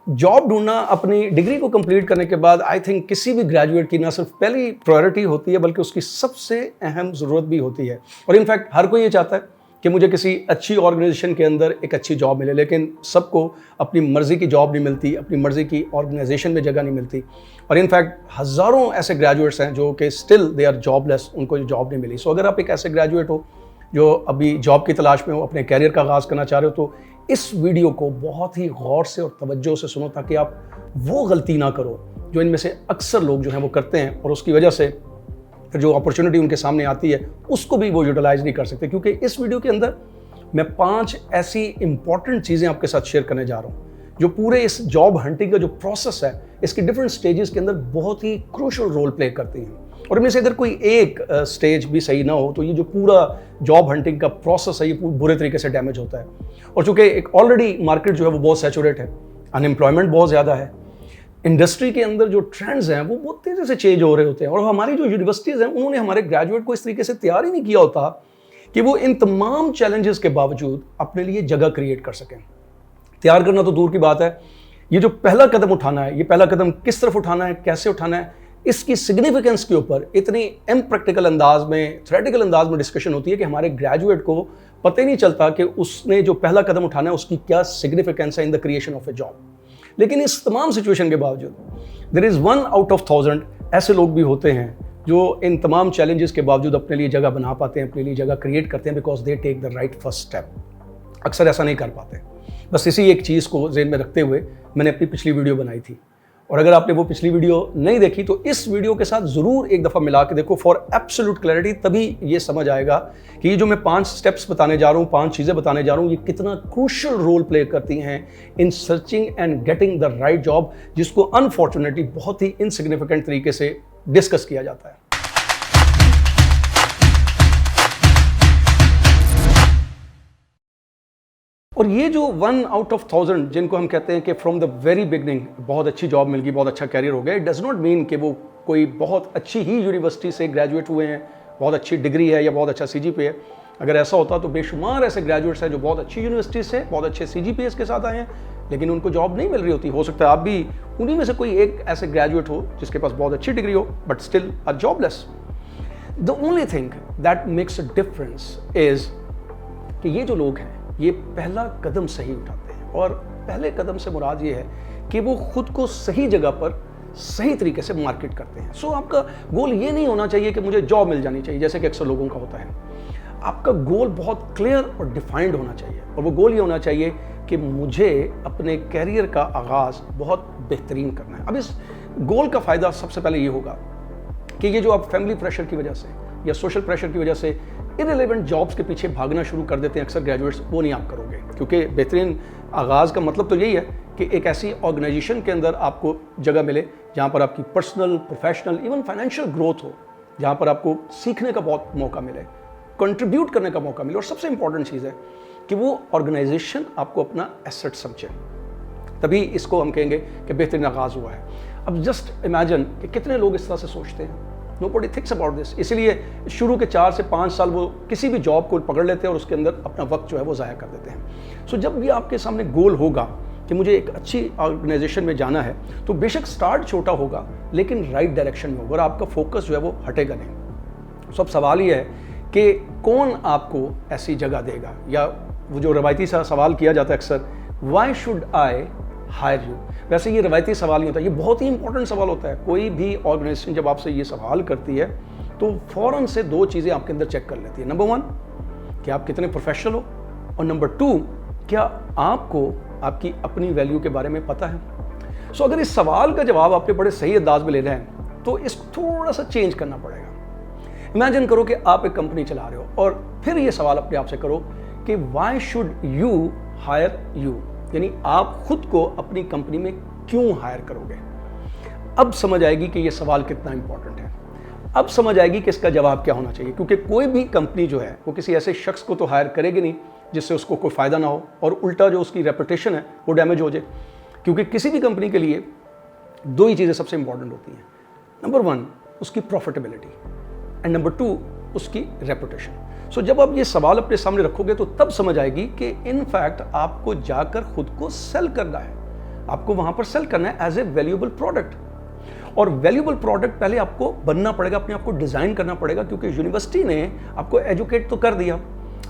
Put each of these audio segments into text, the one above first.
Job ढूंढना अपनी degree को कंप्लीट करने के बाद आई थिंक किसी भी ग्रेजुएट की ना सिर्फ पहली प्रायोरिटी होती है बल्कि उसकी सबसे अहम ज़रूरत भी होती है। और इनफैक्ट हर कोई ये चाहता है कि मुझे किसी अच्छी ऑर्गेनाइजेशन के अंदर एक अच्छी जॉब मिले, लेकिन सबको अपनी मर्ज़ी की जॉब नहीं मिलती, अपनी मर्ज़ी की ऑर्गेनाइजेशन में जगह नहीं मिलती। और इनफैक्ट हज़ारों ऐसे ग्रेजुएट्स हैं जो कि स्टिल दे आर जॉबलेस, उनको जॉब नहीं मिली। सो अगर आप एक ऐसे ग्रेजुएट हो जो अभी जॉब की तलाश में हो, अपने कैरियर का आगाज़ करना चाह रहे हो, तो इस वीडियो को बहुत ही गौर से और तवज्जो से सुनो ताकि आप वो गलती ना करो जो इनमें से अक्सर लोग जो हैं वो करते हैं, और उसकी वजह से फिर जो अपॉर्चुनिटी उनके सामने आती है उसको भी वो यूटिलाइज नहीं कर सकते। क्योंकि इस वीडियो के अंदर मैं 5 ऐसी इंपॉर्टेंट चीज़ें आपके साथ शेयर करने जा रहा हूँ जो पूरे इस जॉब हंटिंग का जो प्रोसेस है इसकी डिफरेंट स्टेजेस के अंदर बहुत ही क्रूशियल रोल प्ले करती हैं। और इनमें से अगर कोई एक स्टेज भी सही ना हो तो ये जो पूरा जॉब हंटिंग का प्रोसेस है ये बुरे तरीके से डैमेज होता है। और चूंकि एक ऑलरेडी मार्केट जो है वो बहुत सैचुरेट है, अनएम्प्लॉयमेंट बहुत ज़्यादा है, इंडस्ट्री के अंदर जो ट्रेंड्स हैं वो बहुत तेज़ी से चेंज हो रहे होते हैं, और हमारी जो यूनिवर्सिटीज़ हैं उन्होंने हमारे ग्रेजुएट को इस तरीके से तैयार ही नहीं किया होता कि वो इन तमाम चैलेंजेस के बावजूद अपने लिए जगह क्रिएट कर सकें। तैयार करना तो दूर की बात है, ये जो पहला कदम उठाना है, ये पहला कदम किस तरफ उठाना है, कैसे उठाना है, इसकी सिग्निफिकेंस के ऊपर इतनी इम्प्रैक्टिकल अंदाज में, थ्योरेटिकल अंदाज में डिस्कशन होती है कि हमारे ग्रेजुएट को पता ही नहीं चलता कि उसने जो पहला कदम उठाना है उसकी क्या सिग्निफिकेंस है in the creation of A job. लेकिन इस तमाम सिचुएशन के बावजूद देयर इज़ 1 आउट ऑफ 1000 ऐसे लोग भी होते हैं जो इन तमाम चैलेंजेस के बावजूद अपने लिए जगह बना पाते हैं, अपने लिए जगह क्रिएट करते हैं, because they take the right first step. अक्सर ऐसा नहीं कर पाते। बस इसी एक चीज़ को ज़हन में रखते हुए मैंने अपनी पिछली वीडियो बनाई थी, और अगर आपने वो पिछली वीडियो नहीं देखी तो इस वीडियो के साथ ज़रूर एक दफ़ा मिला के देखो फॉर एब्सोल्यूट क्लैरिटी। तभी ये समझ आएगा कि ये जो मैं 5 स्टेप्स बताने जा रहा हूँ, 5 चीज़ें बताने जा रहा हूँ, ये कितना क्रूशियल रोल प्ले करती हैं इन searching and getting the right job, जिसको अनफॉर्चुनेटली बहुत ही इनसिग्निफिकेंट तरीके से डिस्कस किया जाता है। और ये जो 1 आउट ऑफ 1000 जिनको हम कहते हैं कि फ्रॉम द वेरी बिगनिंग बहुत अच्छी जॉब मिल गई, बहुत अच्छा कैरियर हो गया, इट डज नॉट मीन कि वो कोई बहुत अच्छी ही यूनिवर्सिटी से ग्रेजुएट हुए हैं, बहुत अच्छी डिग्री है या बहुत अच्छा CGPA है। अगर ऐसा होता तो बेशुमार ऐसे ग्रेजुएट्स हैं जो बहुत अच्छी यूनिवर्सिटी से बहुत अच्छे CGPA के साथ आए हैं लेकिन उनको जॉब नहीं मिल रही होती। हो सकता है आप भी उन्हीं में से कोई एक ऐसे ग्रेजुएट हो जिसके पास बहुत अच्छी डिग्री हो but still are jobless. The only thing that makes a difference is कि ये जो लोग हैं ये पहला कदम सही उठाते हैं, और पहले कदम से मुराद ये है कि वो खुद को सही जगह पर सही तरीके से मार्केट करते हैं। सो आपका गोल ये नहीं होना चाहिए कि मुझे जॉब मिल जानी चाहिए जैसे कि अक्सर लोगों का होता है। आपका गोल बहुत क्लियर और डिफाइंड होना चाहिए, और वो गोल ये होना चाहिए कि मुझे अपने कैरियर का आगाज़ बहुत बेहतरीन करना है। अब इस गोल का फ़ायदा सबसे पहले ये होगा कि ये जो आप फैमिली प्रेशर की वजह से या सोशल प्रेशर की वजह से इररिलेवेंट जॉब्स के पीछे भागना शुरू कर देते हैं अक्सर ग्रेजुएट्स, वो नहीं आप करोगे। क्योंकि बेहतरीन आगाज़ का मतलब तो यही है कि एक ऐसी ऑर्गेनाइजेशन के अंदर आपको जगह मिले जहाँ पर आपकी personal, professional, even financial growth हो, जहाँ पर आपको सीखने का बहुत मौका मिले, कंट्रीब्यूट करने का मौका मिले, और सबसे इंपॉर्टेंट चीज़ है कि वो ऑर्गेनाइजेशन आपको अपना एसेट समझे। तभी इसको हम कहेंगे कि बेहतरीन आगाज़ हुआ है। अब जस्ट इमेजिन कि कितने लोग इस तरह से सोचते हैं। Nobody thinks about this। इसीलिए शुरू के 4 से 5 साल वो किसी भी जॉब को पकड़ लेते हैं और उसके अंदर अपना वक्त जो है वो ज़ाया कर देते हैं। सो जब भी आपके सामने गोल होगा कि मुझे एक अच्छी ऑर्गेनाइजेशन में जाना है तो बेशक स्टार्ट छोटा होगा लेकिन राइट डायरेक्शन में होगा और आपका फोकस जो है वो हटेगा नहीं। सो अब सवाल ये है कि कौन आपको ऐसी जगह देगा, या वो जो रवायती सा सवाल किया जाता है अक्सर, why should I hire you. वैसे ये रवायती सवाल नहीं होता, ये बहुत ही इंपॉर्टेंट सवाल होता है। कोई भी ऑर्गेनाइजेशन जब आपसे ये सवाल करती है तो फ़ौरन से 2 चीज़ें आपके अंदर चेक कर लेती है। नंबर 1 कि आप कितने प्रोफेशनल हो, और नंबर 2 क्या आपको आपकी अपनी वैल्यू के बारे में पता है। सो अगर इस सवाल का जवाब आपने बड़े सही अंदाज में ले रहे हैं तो इसको थोड़ा सा चेंज करना पड़ेगा। इमेजिन करो कि आप एक कंपनी चला रहे हो और फिर ये सवाल अपने आप से करो कि why should you hire you, यानी आप खुद को अपनी कंपनी में क्यों हायर करोगे। अब समझ आएगी कि ये सवाल कितना इंपॉर्टेंट है, अब समझ आएगी कि इसका जवाब क्या होना चाहिए। क्योंकि कोई भी कंपनी जो है वो किसी ऐसे शख्स को तो हायर करेगी नहीं जिससे उसको कोई फ़ायदा ना हो, और उल्टा जो उसकी रेपुटेशन है वो डैमेज हो जाए। क्योंकि किसी भी कंपनी के लिए 2 ही चीज़ें सबसे इंपॉर्टेंट होती हैं। नंबर 1 उसकी प्रॉफिटेबिलिटी, एंड नंबर 2 उसकी रेपुटेशन। सो जब आप ये सवाल अपने सामने रखोगे तो तब समझ आएगी कि इन फैक्ट आपको जाकर खुद को सेल करना है, आपको वहाँ पर सेल करना है एज ए वैल्यूएबल प्रोडक्ट। और वैल्यूएबल प्रोडक्ट पहले आपको बनना पड़ेगा, अपने आप को डिज़ाइन करना पड़ेगा, क्योंकि यूनिवर्सिटी ने आपको एजुकेट तो कर दिया,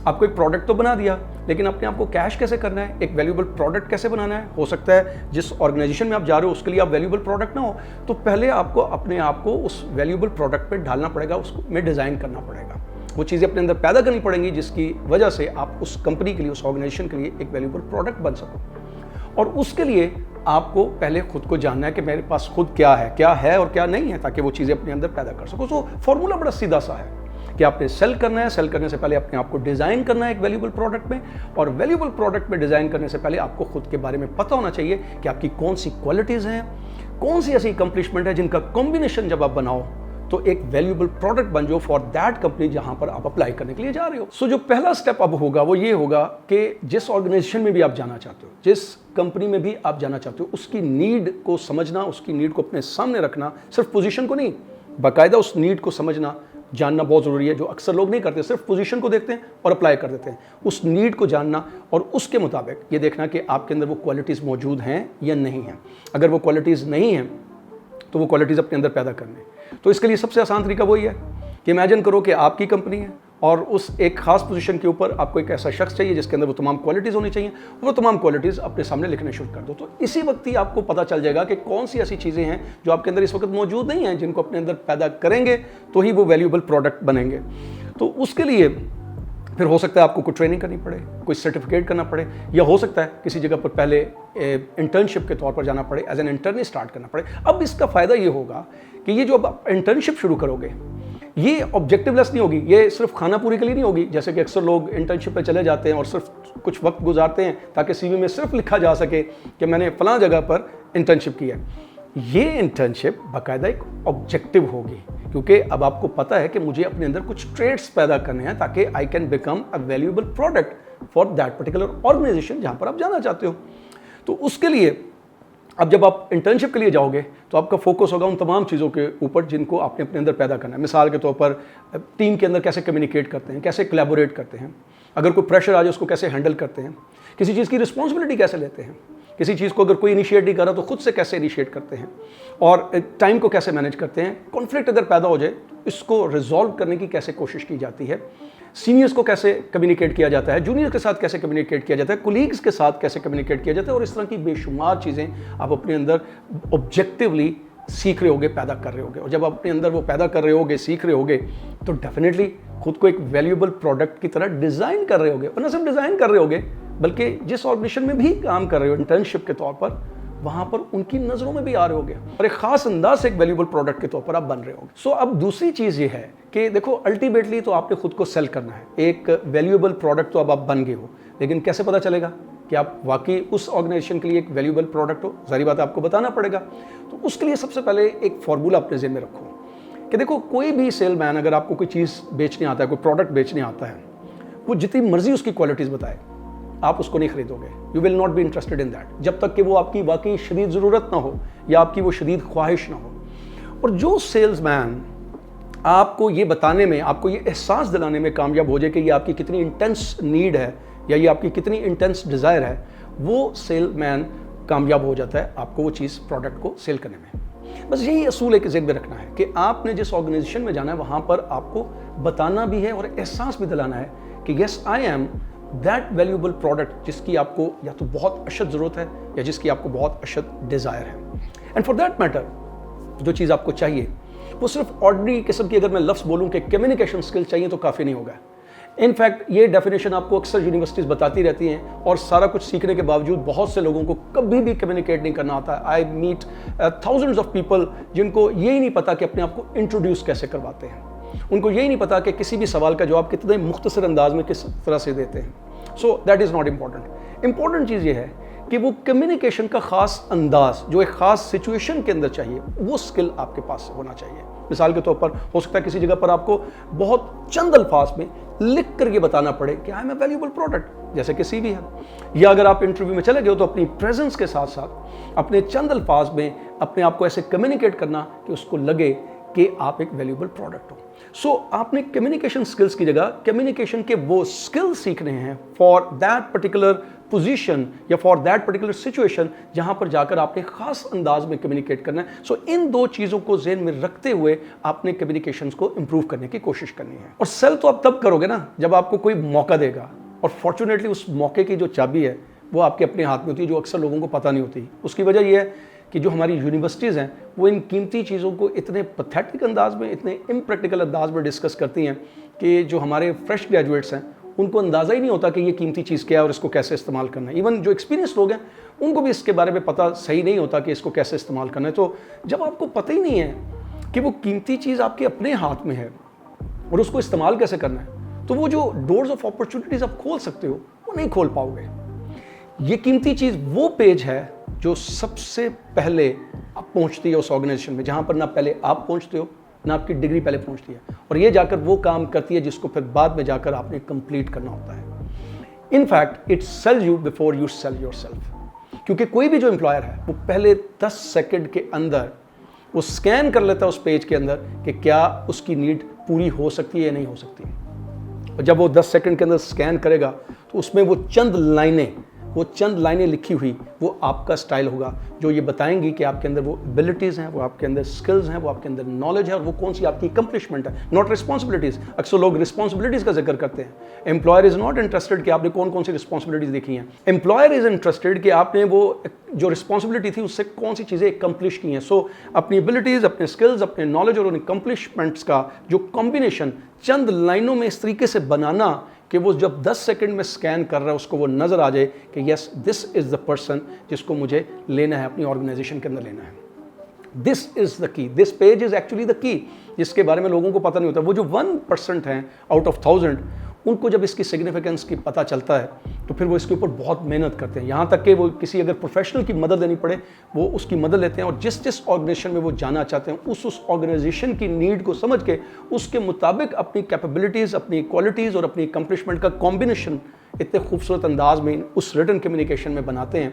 आपको एक प्रोडक्ट तो बना दिया, लेकिन अपने आप को कैश कैसे करना है, एक वैल्यूएबल प्रोडक्ट कैसे बनाना है। हो सकता है जिस ऑर्गेनाइजेशन में आप जा रहे हो उसके लिए आप वैल्यूएबल प्रोडक्ट ना हो, तो पहले आपको अपने आप को उस वैल्यूएबल प्रोडक्ट पे ढालना पड़ेगा, उसको में डिज़ाइन करना पड़ेगा, वो चीज़ें अपने अंदर पैदा करनी पड़ेंगी जिसकी वजह से आप उस कंपनी के लिए, उस ऑर्गेनाइजेशन के लिए एक वैल्यूएबल प्रोडक्ट बन सको। और उसके लिए आपको पहले खुद को जानना है कि मेरे पास खुद क्या है और क्या नहीं है, ताकि वो चीज़ें अपने अंदर पैदा कर सको। तो फॉर्मूला बड़ा सीधा सा है कि आपने सेल करना है, सेल करने से पहले अपने आप को डिज़ाइन करना है एक वैल्यूएबल प्रोडक्ट में, और वैल्यूएबल प्रोडक्ट में डिज़ाइन करने से पहले आपको खुद के बारे में पता होना चाहिए कि आपकी कौन सी क्वालिटीज़ हैं, कौन सी ऐसी अकम्पलिशमेंट है जिनका कॉम्बिनेशन जब आप बनाओ तो एक वैल्यूएबल प्रोडक्ट बन जाओ फॉर दैट कंपनी जहां पर आप अप्लाई करने के लिए जा रहे हो। सो जो पहला स्टेप अब होगा वो ये होगा कि जिस ऑर्गेनाइजेशन में भी आप जाना चाहते हो, जिस कंपनी में भी आप जाना चाहते हो, उसकी नीड को समझना, उसकी नीड को अपने सामने रखना, सिर्फ पोजीशन को नहीं, बाकायदा उस नीड को समझना, जानना बहुत ज़रूरी है, जो अक्सर लोग नहीं करते, सिर्फ पोजीशन को देखते हैं और अप्लाई कर देते हैं। उस नीड को जानना और उसके मुताबिक ये देखना कि आपके अंदर वो क्वालिटीज़ मौजूद हैं या नहीं हैं। अगर वो क्वालिटीज़ नहीं हैं तो वो क्वालिटीज़ अपने अंदर पैदा करने। तो इसके लिए सबसे आसान तरीका वही है कि इमेजिन करो कि आपकी कंपनी है और उस एक खास पोजीशन के ऊपर आपको एक ऐसा शख्स चाहिए जिसके अंदर वो तमाम क्वालिटीज़ होनी चाहिए, वो तमाम क्वालिटीज़ अपने सामने लिखने शुरू कर दो। तो इसी वक्त ही आपको पता चल जाएगा कि कौन सी ऐसी चीज़ें हैं जो आपके अंदर इस वक्त मौजूद नहीं हैं, जिनको अपने अंदर पैदा करेंगे तो ही वो वैल्यूएबल प्रोडक्ट बनेंगे। तो उसके लिए फिर हो सकता है आपको कोई ट्रेनिंग करनी पड़े, कोई सर्टिफिकेट करना पड़े, या हो सकता है किसी जगह पर पहले इंटर्नशिप के तौर पर जाना पड़े, एज एन इंटर्न स्टार्ट करना पड़े। अब इसका फ़ायदा ये होगा कि ये जो अब इंटर्नशिप शुरू करोगे ये ऑब्जेक्टिवलेस नहीं होगी, ये सिर्फ खाना पूरी के लिए नहीं होगी, जैसे कि अक्सर लोग इंटर्नशिप पे चले जाते हैं और सिर्फ कुछ वक्त गुजारते हैं ताकि सीवी में सिर्फ लिखा जा सके कि मैंने फ़लाँ जगह पर इंटर्नशिप किया। ये इंटर्नशिप बाकायदा एक ऑब्जेक्टिव होगी, क्योंकि अब आपको पता है कि मुझे अपने अंदर कुछ ट्रेड्स पैदा करने हैं ताकि I can become a valuable product for that particular organisation जहाँ पर आप जाना चाहते हो। तो उसके लिए अब जब आप इंटर्नशिप के लिए जाओगे तो आपका फोकस होगा उन तमाम चीज़ों के ऊपर जिनको आपने अपने अंदर पैदा करना है। मिसाल के तौर पर टीम के अंदर कैसे कम्युनिकेट करते हैं, कैसे कोलैबोरेट करते हैं, अगर कोई प्रेशर आ जाए उसको कैसे हैंडल करते हैं, किसी चीज़ की रिस्पॉन्सिबिलिटी कैसे लेते हैं, किसी चीज़ को अगर कोई इनिशिएट नहीं कर रहा तो खुद से कैसे इनिशिएट करते हैं, और टाइम को कैसे मैनेज करते हैं, कॉन्फ्लिक्ट अगर पैदा हो जाए इसको रिजॉल्व करने की कैसे कोशिश की जाती है, सीनियर्स को कैसे कम्युनिकेट किया जाता है, जूनियर के साथ कैसे कम्युनिकेट किया जाता है, कोलीग्स के साथ कैसे कम्युनिकेट किया जाता है, और इस तरह की बेशुमार चीज़ें आप अपने अंदर ऑब्जेक्टिवली सीख रहे होगे, पैदा कर रहे होगे। और जब आप अपने अंदर वो पैदा कर रहे होगे, सीख रहे होगे, तो डेफिनेटली खुद को एक वैल्यूएबल प्रोडक्ट की तरह डिज़ाइन कर रहे होगे, और न सिर्फ डिज़ाइन कर रहे होगे बल्कि जिस ऑर्गेनाइजेशन में भी काम कर रहे हो इंटर्नशिप के तौर पर, वहाँ पर उनकी नज़रों में भी आ रहे होगे और एक ख़ास अंदाज से एक वैल्यूएबल प्रोडक्ट के तौर पर आप बन रहे होगे। सो अब दूसरी चीज़ ये है कि देखो अल्टीमेटली तो आपने खुद को सेल करना है, एक वैल्यूएबल प्रोडक्ट तो अब आप बन गए हो, लेकिन कैसे पता चलेगा कि आप वाकई उस ऑर्गेनाइजेशन के लिए एक वैल्यूएबल प्रोडक्ट हो? ज़ाहिर बात है आपको बताना पड़ेगा। तो उसके लिए सबसे पहले एक फार्मूला अपने ज़हन में रखो कि देखो कोई भी सेलमैन अगर आपको कोई चीज़ बेचने आता है, कोई प्रोडक्ट बेचने आता है, वो जितनी मर्जी उसकी क्वालिटीज़ बताए, आप उसको नहीं खरीदोगे। You will not be interested in that, जब तक कि वो आपकी वाकई शदीद ज़रूरत ना हो या आपकी वो शदीद ख्वाहिश ना हो। और जो सेल्समैन आपको ये बताने में, आपको ये एहसास दिलाने में कामयाब हो जाए कि ये आपकी कितनी इंटेंस नीड है या ये आपकी कितनी इंटेंस डिज़ायर है, वो सेलमैन कामयाब हो जाता है आपको वो चीज़, प्रोडक्ट को सेल करने में। बस यही असूल एक ज़हन में रखना है कि आपने जिस ऑर्गेनाइजेशन में जाना है वहाँ पर आपको बताना भी है और एहसास भी दिलाना है कि yes I am that valuable product जिसकी आपको या तो बहुत अशद ज़रूरत है या जिसकी आपको बहुत अशद डिज़ायर है। एंड फॉर दैट मैटर जो चीज़ आपको चाहिए वो सिर्फ ऑर्डिनरी किस्म की अगर मैं लफ्ज़ बोलूँ कि कम्युनिकेशन स्किल चाहिए तो काफ़ी नहीं होगा। इनफैक्ट ये डेफिनेशन आपको अक्सर यूनिवर्सिटीज़ बताती रहती हैं और सारा कुछ सीखने के बावजूद बहुत से लोगों को कभी भी कम्युनिकेट नहीं करना आता है। I meet thousands of people जिनको यही नहीं पता कि अपने आप को इंट्रोड्यूस कैसे करवाते हैं, उनको यही नहीं पता कि किसी भी सवाल का जवाब कितने मुख्तसर अंदाज में किस तरह से देते हैं। So that is not important. Important चीज़ ये है कि वो कम्युनिकेशन का ख़ास अंदाज जो एक ख़ास सिचुएशन के अंदर चाहिए वो स्किल आपके पास होना चाहिए। मिसाल के तौर पर हो सकता है किसी जगह पर आपको बहुत चंद अल्फाज में लिख कर ये बताना पड़े कि I am a valuable product, जैसे कि CV है, या अगर आप इंटरव्यू में चले गए हो तो अपनी प्रेजेंस के साथ साथ अपने चंद अल्फाज में अपने आप को ऐसे कम्युनिकेट करना कि उसको लगे کہ آپ ایک ویلیوبل پروڈکٹ ہو. سو آپ نے کمیونیکیشن سکلز کی جگہ کمیونیکیشن کے وہ سکلز سیکھنے ہیں فار دیٹ پرٹیکولر پوزیشن یا فار دیٹ پرٹیکولر سچویشن جہاں پر جا کر آپ نے خاص انداز میں کمیونیکیٹ کرنا ہے. سو ان دو چیزوں کو ذہن میں رکھتے ہوئے آپ نے کمیونیکیشنز کو امپروو کرنے کی کوشش کرنی ہے. اور سیل تو آپ تب کرو گے نا جب آپ کو کوئی موقع دے گا, اور فارچونیٹلی اس موقع کی جو چابی ہے وہ آپ کے اپنے ہاتھ میں ہوتی ہے, جو اکثر لوگوں کو پتہ نہیں ہوتی. اس کی وجہ یہ ہے کہ جو ہماری یونیورسٹیز ہیں وہ ان قیمتی چیزوں کو اتنے پتھیٹک انداز میں, اتنے امپریکٹیکل انداز میں ڈسکس کرتی ہیں کہ جو ہمارے فریش گریجویٹس ہیں ان کو اندازہ ہی نہیں ہوتا کہ یہ قیمتی چیز کیا ہے اور اس کو کیسے استعمال کرنا ہے. ایون جو ایکسپیرینس لوگ ہیں ان کو بھی اس کے بارے میں پتہ صحیح نہیں ہوتا کہ اس کو کیسے استعمال کرنا ہے. تو جب آپ کو پتہ ہی نہیں ہے کہ وہ قیمتی چیز آپ کے اپنے ہاتھ میں ہے اور اس کو استعمال کیسے کرنا ہے, تو وہ جو ڈورز آف اپرچونیٹیز آپ کھول سکتے ہو وہ نہیں کھول پاؤ گے. یہ قیمتی چیز وہ پیج ہے جو سب سے پہلے آپ پہنچتی ہے اس آرگنائزیشن میں, جہاں پر نہ پہلے آپ پہنچتے ہو نہ آپ کی ڈگری پہلے پہنچتی ہے, اور یہ جا کر وہ کام کرتی ہے جس کو پھر بعد میں جا کر آپ نے کمپلیٹ کرنا ہوتا ہے. In fact it sell you before you sell yourself, کیونکہ کوئی بھی جو امپلائر ہے وہ پہلے 10 سیکنڈ کے اندر وہ اسکین کر لیتا ہے اس پیج کے اندر کہ کیا اس کی نیڈ پوری ہو سکتی ہے یا نہیں ہو سکتی. اور جب وہ 10 سیکنڈ کے اندر اسکین کرے گا تو اس میں وہ چند لائنیں لکھی ہوئی وہ آپ کا سٹائل ہوگا جو یہ بتائیں گی کہ آپ کے اندر وہ ایبلٹیز ہیں, وہ آپ کے اندر سکلز ہیں, وہ آپ کے اندر نالج ہے, اور وہ کون سی آپ کی اکمپلشمنٹ ہے, ناٹ رسپانسبلٹیز. اکثر لوگ رسپانسبلٹیز کا ذکر کرتے ہیں. امپلائر از ناٹ انٹرسٹڈ کہ آپ نے کون سی رسپانسبلٹیز دیکھی ہیں. امپلائر از انٹرسٹڈ کہ آپ نے وہ جو رسپانسبلٹی تھی اس سے کون سی چیزیں اکمپلش کی ہیں. سو اپنی ایبلٹیز, اپنے سکلز, اپنے نالج اور ان اکمپلشمنٹس کا جو کمبینیشن چند لائنوں میں اس طریقے سے بنانا کہ وہ جب 10 سیکنڈ میں سکین کر رہا ہے اس کو وہ نظر آ جائے کہ یس دس از دا پرسن جس کو مجھے لینا ہے, اپنی آرگنائزیشن کے اندر لینا ہے. دس از دا کی, this page is actually the کی, جس کے بارے میں لوگوں کو پتہ نہیں ہوتا. وہ جو 1% ہیں آؤٹ آف 1000 ان کو جب اس کی سگنیفیکنس کی پتہ چلتا ہے تو پھر وہ اس کے اوپر بہت محنت کرتے ہیں, یہاں تک کہ وہ کسی اگر پروفیشنل کی مدد لینی پڑے وہ اس کی مدد لیتے ہیں, اور جس آرگنائزیشن میں وہ جانا چاہتے ہیں اس آرگنائزیشن کی نیڈ کو سمجھ کے اس کے مطابق اپنی کیپیبلٹیز, اپنی کوالٹیز اور اپنی اکمپلشمنٹ کا کمبینیشن اتنے خوبصورت انداز میں اس ریٹن کمیونیکیشن میں بناتے ہیں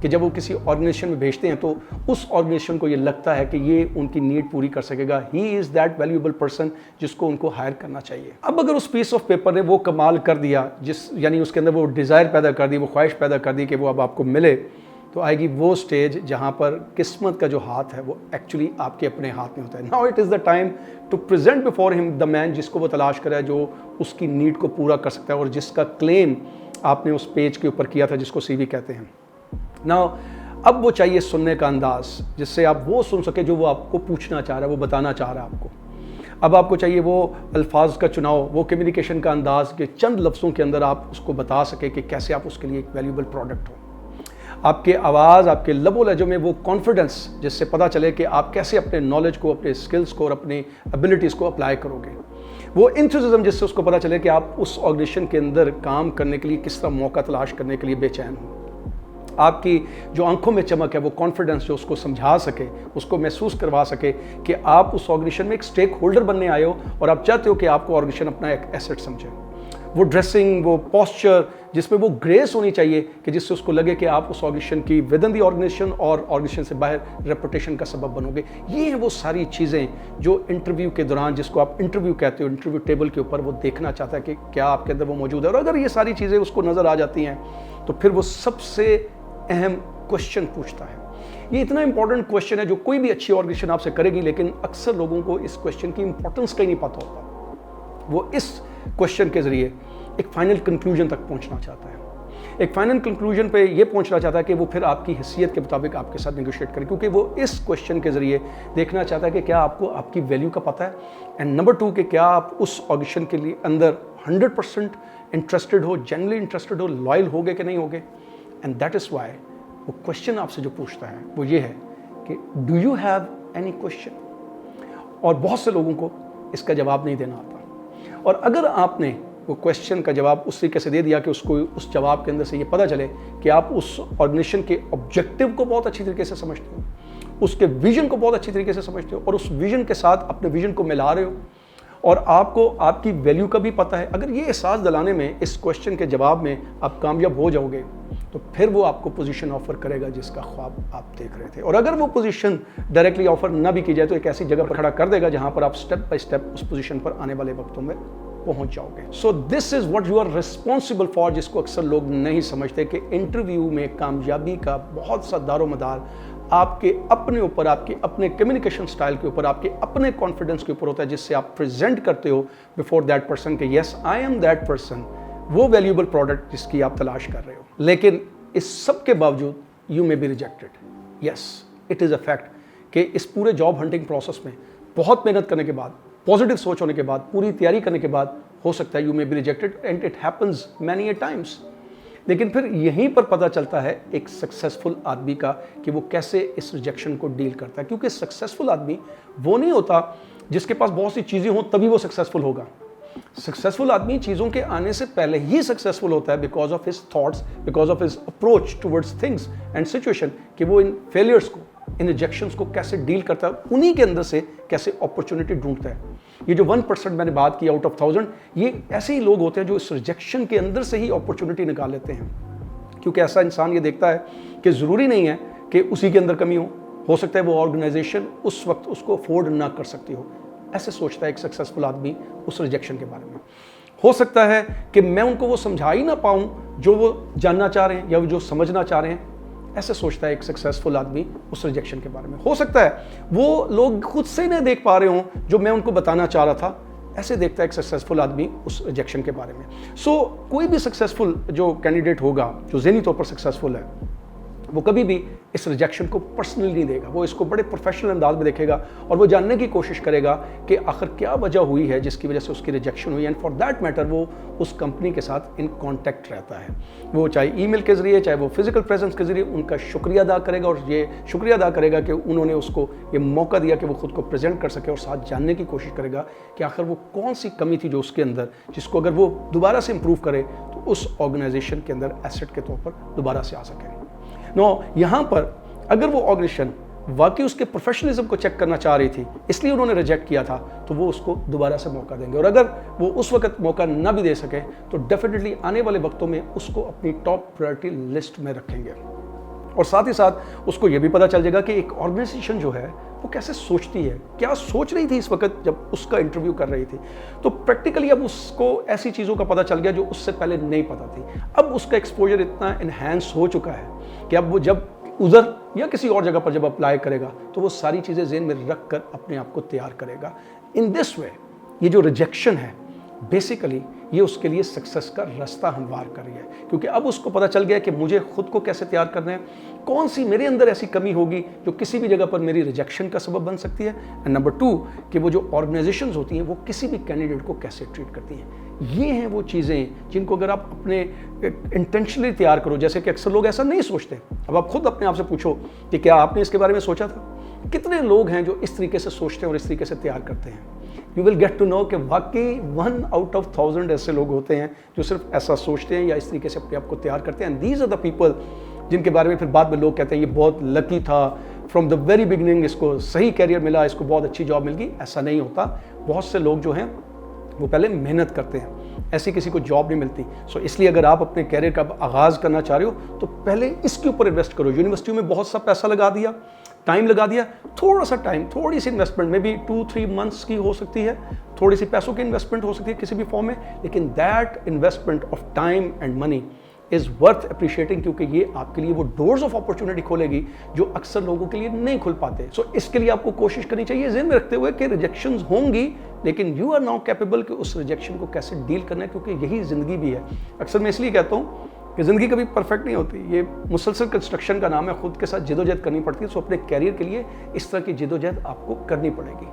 کہ جب وہ کسی آرگنائزیشن میں بھیجتے ہیں تو اس آرگنائزیشن کو یہ لگتا ہے کہ یہ ان کی نیڈ پوری کر سکے گا, ہی از دیٹ ویلیوبل پرسن جس کو ان کو ہائر کرنا چاہیے. اب اگر اس پیس آف پیپر نے وہ کمال کر دیا, یعنی اس کے اندر وہ ڈیزائر پیدا کر دی, وہ خواہش پیدا کر دی کہ وہ اب آپ کو ملے, تو آئے گی وہ سٹیج جہاں پر قسمت کا جو ہاتھ ہے وہ ایکچولی آپ کے اپنے ہاتھ میں ہوتا ہے. Now it is the time to present before ہم دا مین جس کو وہ تلاش کرا ہے, جو اس کی نیڈ کو پورا کر سکتا ہے اور جس کا کلیم آپ نے اس پیج کے اوپر کیا تھا جس کو سی وی کہتے ہیں. ناؤ اب وہ چاہیے سننے کا انداز جس سے آپ وہ سن سکے جو وہ آپ کو پوچھنا چاہ رہا ہے, وہ بتانا چاہ رہا ہے آپ کو. اب آپ کو چاہیے وہ الفاظ کا چناؤ, وہ کمیونیکیشن کا انداز کہ چند لفظوں کے اندر آپ اس کو بتا سکے کہ کیسے آپ اس کے لیے ایک ویلیوبل پروڈکٹ ہو. آپ کے آواز, آپ کے لب و لہجوں میں وہ کانفیڈنس جس سے پتہ چلے کہ آپ کیسے اپنے نالج کو, اپنے سکلز کو اور اپنی ایبلٹیز کو اپلائی کرو گے. وہ انتھوزیزم جس سے اس کو پتہ چلے کہ آپ اس آرگنائزیشن کے اندر کام کرنے کے لیے کس طرح موقع تلاش کرنے کے لیے بے چین ہو. آپ کی جو آنکھوں میں چمک ہے وہ کانفیڈنس جو اس کو سمجھا سکے, اس کو محسوس کروا سکے کہ آپ اس آرگنائزیشن میں ایک سٹیک ہولڈر بننے آئے ہو اور آپ چاہتے ہو کہ آپ کو آرگنائزیشن اپنا ایک ایسٹ سمجھے. وہ ڈریسنگ, وہ پوسچر جس میں وہ گریس ہونی چاہیے کہ جس سے اس کو لگے کہ آپ اس آرگنائزیشن کی ود ان دی آرگنائزیشن اور آرگنائزیشن سے باہر ریپوٹیشن کا سبب بنو گے. یہ ہیں وہ ساری چیزیں جو انٹرویو کے دوران, جس کو آپ انٹرویو کہتے ہو, انٹرویو ٹیبل کے اوپر وہ دیکھنا چاہتا ہے کہ کیا آپ کے اندر وہ موجود ہے. اور اگر یہ ساری چیزیں اس کو نظر آ جاتی ہیں تو پھر وہ سب سے اہم کوشچن پوچھتا ہے. یہ اتنا امپورٹنٹ کوشچن ہے جو کوئی بھی اچھی آرگنائزیشن آپ سے کرے گی, لیکن اکثر لوگوں کو اس کوشچن کی امپورٹنس کا ہی نہیں پتہ ہوتا. وہ اس کوشچن کے ذریعے ایک فائنل کنکلوژن تک پہنچنا چاہتا ہے. ایک فائنل کنکلوژن پہ یہ پہنچنا چاہتا ہے کہ وہ پھر آپ کی حیثیت کے مطابق آپ کے ساتھ نیگوشیٹ کرے, کیونکہ وہ اس کوشچن کے ذریعے دیکھنا چاہتا ہے کہ کیا آپ کو آپ کی ویلیو کا پتہ ہے, اینڈ نمبر 2 کہ کیا آپ اس آرگنائزیشن کے لیے اندر 100% انٹرسٹڈ ہو, جنرلی انٹرسٹڈ ہو, لائل ہوگے کہ نہیں ہوگے. اینڈ دیٹ از وائی وہ کوشچن آپ سے جو پوچھتا ہے وہ یہ ہے کہ do you have any question. اور بہت سے لوگوں کو اس کا جواب نہیں دینا آتا, اور اگر آپ نے وہ کوشچن کا جواب اس طریقے سے دے دیا کہ اس کو اس جواب کے اندر سے یہ پتہ چلے کہ آپ اس آرگنائزیشن کے آبجیکٹیو کو بہت اچھی طریقے سے سمجھتے ہو, اس کے ویژن کو بہت اچھی طریقے سے سمجھتے ہو, اور اس ویژن کے ساتھ اپنے ویژن کو ملا رہے ہو, اور آپ کو آپ کی ویلیو کا بھی پتہ ہے, اگر یہ احساس دلانے میں اس کوشچن کے جواب میں آپ کامیاب ہو جاؤ گے तो फिर वो आपको पोजीशन ऑफर करेगा जिसका ख्वाब आप देख रहे थे। और अगर वो पोजीशन डायरेक्टली ऑफर ना भी की जाए तो एक ऐसी जगह पर खड़ा कर देगा जहां पर आप स्टेप बाय स्टेप उस पोजीशन पर आने वाले वक्तों में पहुंच जाओगे। So this is what you are responsible for, जिसको अक्सर लोग नहीं समझते कि इंटरव्यू में कामयाबी का बहुत सा दारोमदार आपके अपने ऊपर, आपके अपने कम्युनिकेशन स्टाइल के ऊपर, आपके अपने कॉन्फिडेंस के ऊपर होता है, जिससे आप प्रेजेंट करते हो बिफोर दैट पर्सन कि yes I am that person, वो वैल्यूएबल प्रोडक्ट जिसकी आप तलाश कर रहे हो। लेकिन इस सब के बावजूद you may be rejected. Yes, it is a fact कि इस पूरे जॉब हंटिंग प्रोसेस में बहुत मेहनत करने के बाद, पॉजिटिव सोच होने के बाद, पूरी तैयारी करने के बाद हो सकता है you may be rejected and it happens many a times. लेकिन फिर यहीं पर पता चलता है एक सक्सेसफुल आदमी का कि वो कैसे इस रिजेक्शन को डील करता है, क्योंकि सक्सेसफुल आदमी वो नहीं होता जिसके पास बहुत सी चीज़ें हों तभी वो सक्सेसफुल होगा। सक्सेसफुल आदमी चीज़ों के आने से पहले ही सक्सेसफुल होता है because of his thoughts, because of his approach towards things and situation, कि वो इन फेलियर्स को, इन रिजेक्शंस को कैसे डील करता है, उन्हीं के अंदर से कैसे अपॉर्चुनिटी ढूंढता है। ये जो 1% मैंने बात की आउट ऑफ 1000, ये ऐसे ही लोग होते हैं जो इस रिजेक्शन के अंदर से ही अपॉर्चुनिटी निकाल लेते हैं, क्योंकि ऐसा इंसान ये देखता है कि ज़रूरी नहीं है कि उसी के अंदर कमी हो सकता है वो ऑर्गेनाइजेशन उस वक्त उसको अफोर्ड ना कर सकती हो। ऐसे सोचता है एक सक्सेसफुल आदमी उस रिजेक्शन के बारे में। हो सकता है कि मैं उनको वो समझा ही ना पाऊँ जो वो जानना चाह रहे हैं या जो समझना चाह रहे हैं, ऐसे सोचता है एक सक्सेसफुल आदमी उस रिजेक्शन के बारे में। हो सकता है वो लोग खुद से नहीं देख पा रहे हों जो मैं उनको बताना चाह रहा था, ऐसे देखता है एक सक्सेसफुल आदमी उस रिजेक्शन के बारे में। सो कोई भी सक्सेसफुल जो कैंडिडेट होगा, जो ज़हनी तौर पर सक्सेसफुल है, वो कभी भी इस रिजेक्शन को पर्सनली नहीं देगा। वो इसको बड़े प्रोफेशनल अंदाज में देखेगा और वो जानने की कोशिश करेगा कि आखिर क्या वजह हुई है जिसकी वजह से उसकी रिजेक्शन हुई, एंड फॉर दैट मैटर वो उस कंपनी के साथ इन कांटेक्ट रहता है। वो चाहे ईमेल के ज़रिए, चाहे वो फिजिकल प्रेजेंस के ज़रिए उनका शुक्रिया अदा करेगा, और ये शुक्रिया अदा करेगा कि उन्होंने उसको ये मौका दिया कि वो खुद को प्रेजेंट कर सके, और साथ जानने की कोशिश करेगा कि आखिर वो कौन सी कमी थी जो उसके अंदर, जिसको अगर वो दोबारा से इंप्रूव करे तो उस ऑर्गेनाइजेशन के अंदर एसेट के तौर पर दोबारा से आ सके। यहाँ पर अगर वो ऑर्गेनाइजेशन वाकई उसके प्रोफेशनलिज्म को चेक करना चाह रही थी, इसलिए उन्होंने रिजेक्ट किया था, तो वो उसको दोबारा से मौका देंगे। और अगर वो उस वक्त मौका ना भी दे सके तो डेफिनेटली आने वाले वक्तों में उसको अपनी टॉप प्रायोरिटी लिस्ट में रखेंगे। और साथ ही साथ उसको ये भी पता चल जाएगा कि एक ऑर्गेनाइजेशन जो है वो कैसे सोचती है, क्या सोच रही थी इस वक्त जब उसका इंटरव्यू कर रही थी। तो प्रैक्टिकली अब उसको ऐसी चीज़ों का पता चल गया जो उससे पहले नहीं पता थी। अब उसका एक्सपोजर इतना इन्हेंस हो चुका है कि अब वो जब उधर या किसी और जगह पर जब अप्लाई करेगा तो वो सारी चीज़ें ज़हन में रख कर अपने आप को तैयार करेगा। इन दिस वे ये जो रिजेक्शन है बेसिकली ये उसके लिए सक्सेस का रास्ता हमवार कर रही है, क्योंकि अब उसको पता चल गया कि मुझे खुद को कैसे तैयार करना है, कौन सी मेरे अंदर ऐसी कमी होगी जो किसी भी जगह पर मेरी रिजेक्शन का सबब बन सकती है, एंड नंबर 2 कि वो जो ऑर्गेनाइजेशंस होती हैं वो किसी भी कैंडिडेट को कैसे ट्रीट करती हैं। ये हैं वो चीज़ें जिनको अगर आप अपने इंटेंशनली तैयार करो, जैसे कि अक्सर लोग ऐसा नहीं सोचते। अब आप खुद अपने आप से पूछो कि क्या आपने इसके बारे में सोचा था? कितने लोग हैं जो इस तरीके से सोचते हैं और इस तरीके से तैयार करते हैं? You will get to know कि वाकई 1 आउट ऑफ 1000 ऐसे लोग होते हैं जो सिर्फ ऐसा सोचते हैं या इस तरीके से अपने आप को तैयार करते हैं। And these are the people जिनके बारे में फिर बाद में लोग कहते हैं ये बहुत लकी था, फ्रॉम द वेरी बिगिनिंग इसको सही कैरियर मिला, इसको बहुत अच्छी जॉब मिल गई। ऐसा नहीं होता। बहुत से लोग जो हैं वो पहले मेहनत करते हैं, ऐसी किसी को जॉब नहीं मिलती। सो इसलिए अगर आप अपने कैरियर का आगाज़ करना चाह रहे हो तो पहले इसके ऊपर इन्वेस्ट करो। यूनिवर्सिटी में बहुत सा पैसा लगा दिया, टाइम लगा दिया, थोड़ा सा टाइम, थोड़ी सी इन्वेस्टमेंट में भी 2-3 मंथ्स की हो सकती है, थोड़ी सी पैसों की इन्वेस्टमेंट हो सकती है किसी भी फॉर्म में, लेकिन that investment of time and money is worth appreciating, क्योंकि ये आपके लिए वो डोर्स ऑफ अपॉर्चुनिटी खोलेगी जो अक्सर लोगों के लिए नहीं खुल पाते। सो इसके लिए आपको कोशिश करनी चाहिए ज़हन में रखते हुए कि रिजेक्शंस होंगी, लेकिन यू आर नाउ कैपेबल कि उस रिजेक्शन को कैसे डील करना है, क्योंकि यही ज़िंदगी भी है। अक्सर मैं इसलिए कहता हूँ कि ज़िंदगी कभी परफेक्ट नहीं होती, ये मुसलसल कंस्ट्रक्शन का नाम है, खुद के साथ जिदोजहद करनी पड़ती है। सो अपने कैरियर के लिए इस तरह की जिदोजहद आपको करनी पड़ेगी।